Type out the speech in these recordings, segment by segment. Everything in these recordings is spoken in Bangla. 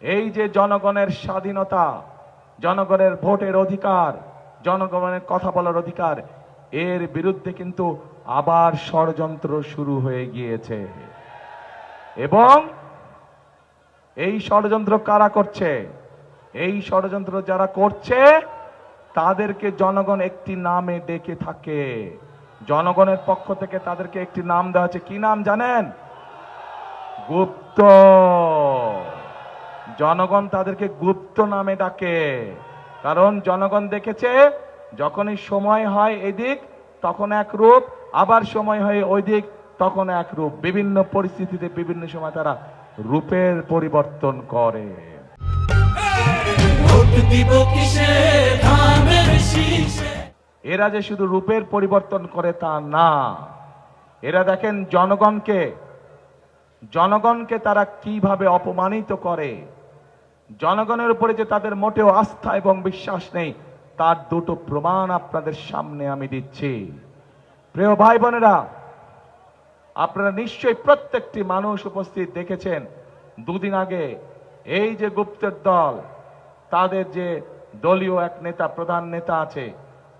এই যে জনগণের স্বাধীনতা, জনগণের ভোটের অধিকার, জনগণের কথা বলার অধিকার, এর বিরুদ্ধে কিন্তু আবার ষড়যন্ত্র শুরু হয়ে গিয়েছে। এবং এই ষড়যন্ত্র কারা করছে? এই ষড়যন্ত্র যারা করছে তাদেরকে জনগণ একটি নামে ডেকে থাকে। জনগণের পক্ষ থেকে তাদেরকে একটি নাম দেওয়া হচ্ছে। কি নাম জানেন? গুপ্ত। জনগণ তাদেরকে গুপ্ত নামে ডাকে, কারণ জনগণ দেখেছে যখনই সময় হয় এদিক তখন এক রূপ, আবার সময় হয় ওই দিক তখন এক রূপ। বিভিন্ন পরিস্থিতিতে বিভিন্ন সময় তারা রূপের পরিবর্তন করে। এরা যে শুধু রূপের পরিবর্তন করে তা না, এরা দেখেন জনগণকে তারা কিভাবে অপমানিত করে। জনগণের উপরে যে তাদের মোটেও আস্থা এবং বিশ্বাস নেই, তার দুটো প্রমাণ আপনাদের সামনে আমি দিচ্ছি। প্রিয় ভাই বোনেরা, আপনারা নিশ্চয়ই প্রত্যেকটি মানুষ উপস্থিত দেখেছেন দুদিন আগে এই যে গুপ্তের দল, তাদের যে দলীয় এক নেতা, প্রধান নেতা আছে,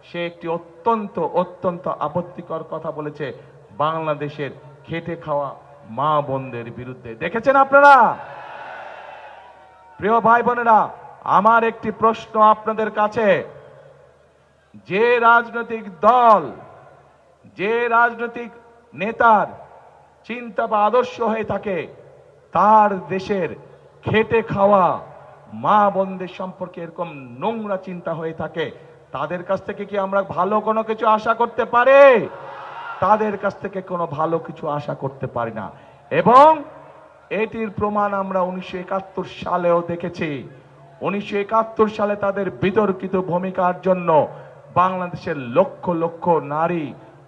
সে একটি অত্যন্ত আপত্তিকর কথা বলেছে বাংলাদেশের খেটে খাওয়া মা বোনদের বিরুদ্ধে। দেখেছেন আপনারা? প্রিয় ভাই বোনেরা, আমার একটি প্রশ্ন আপনাদের কাছে, যে রাজনৈতিক দল, যে রাজনৈতিক নেতার চিন্তা বা আদর্শ হয়ে থাকে, তার দেশের খেটে খাওয়া মা বোনদের সম্পর্কে এরকম নোংরা চিন্তা হয়ে থাকে, তাদের কাছ থেকে কি আমরা ভালো কোনো কিছু আশা করতে পারি? তাদের কাছ থেকে কোনো ভালো কিছু আশা করতে পারি না। এবং এটির প্রমাণ আমরা 1971 সালেও দেখেছি। 1971 সালে তাদের বিতর্কিত ভূমিকার জন্য বাংলাদেশের লক্ষ লক্ষ নারী,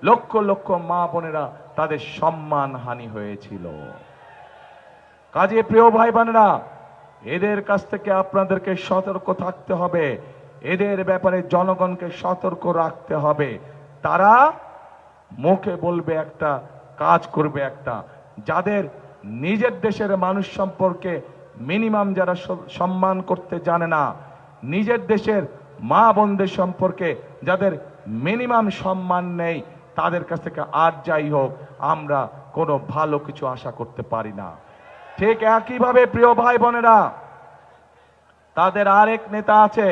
লক্ষ লক্ষ মা বোনেরা তাদের সম্মান হানি হয়েছিল। কাজে প্রিয় ভাই বোনেরা, এদের কাছ থেকে আপনাদেরকে সতর্ক থাকতে হবে। এদের ব্যাপারে জনগণকে সতর্ক রাখতে হবে। তারা মুখে বলবে একটা, কাজ করবে একটা। যাদের নিজের দেশের মানুষ সম্পর্কে মিনিমাম যারা সম্মান করতে জানে না, নিজের দেশের মা বোনদের সম্পর্কে যাদের মিনিমাম সম্মান নেই, তাদের কাছ থেকে আর যাই হোক আমরা কোনো ভালো কিছু আশা করতে পারি না। ঠিক একইভাবে প্রিয় ভাই বোনেরা, তাদের আরেক নেতা আছে,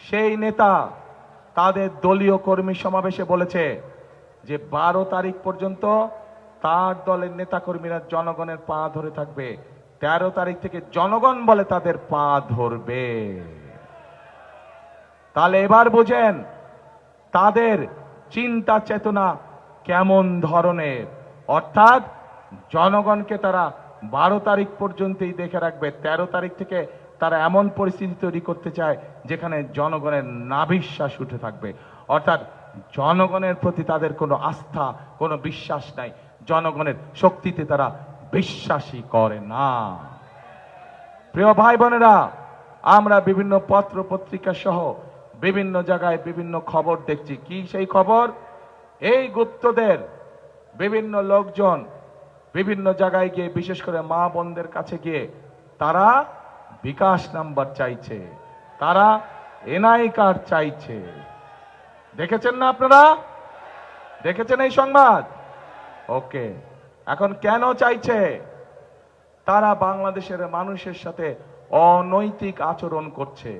সেই নেতা তাদের দলীয় কর্মী সমাবেশে বলেছে যে 12 তারিখ পর্যন্ত তার দলের নেতা কর্মীরা জনগণের পা ধরে থাকবে, 13 তারিখ থেকে জনগণ বলে তাদের পা ধরবে। তাহলে এবার বুঝেন তাদের চিন্তা চেতনা কেমন ধরনের। অর্থাৎ জনগণকে তারা 12 তারিখ পর্যন্তই দেখে রাখবে, 13 তারিখ থেকে তারা এমন পরিস্থিতি তৈরি করতে চায় যেখানে জনগণের নাভিশ্বাস উঠে থাকবে। অর্থাৎ জনগণের প্রতি তাদের কোনো আস্থা, কোনো বিশ্বাস নাই, জনগণের শক্তিতে তারা বিশ্বাসই করে না। প্রিয় ভাই বোনেরা, আমরা বিভিন্ন পত্র পত্রিকা সহ বিভিন্ন জায়গায় বিভিন্ন খবর দেখছি। কি সেই খবর? এই গুপ্তদের বিভিন্ন লোকজন বিভিন্ন জায়গায় গিয়ে, বিশেষ করে মা বোনদের কাছে গিয়ে তারা বিকাশ নাম্বার চাইছে, তারা এনআই কার্ড চাইছে। দেখেছেন না আপনারা? দেখেছেন এই সংবাদ? ওকে, এখন কেন চাইছে? তারা বাংলাদেশের মানুষের সাথে অনৈতিক আচরণ করছে,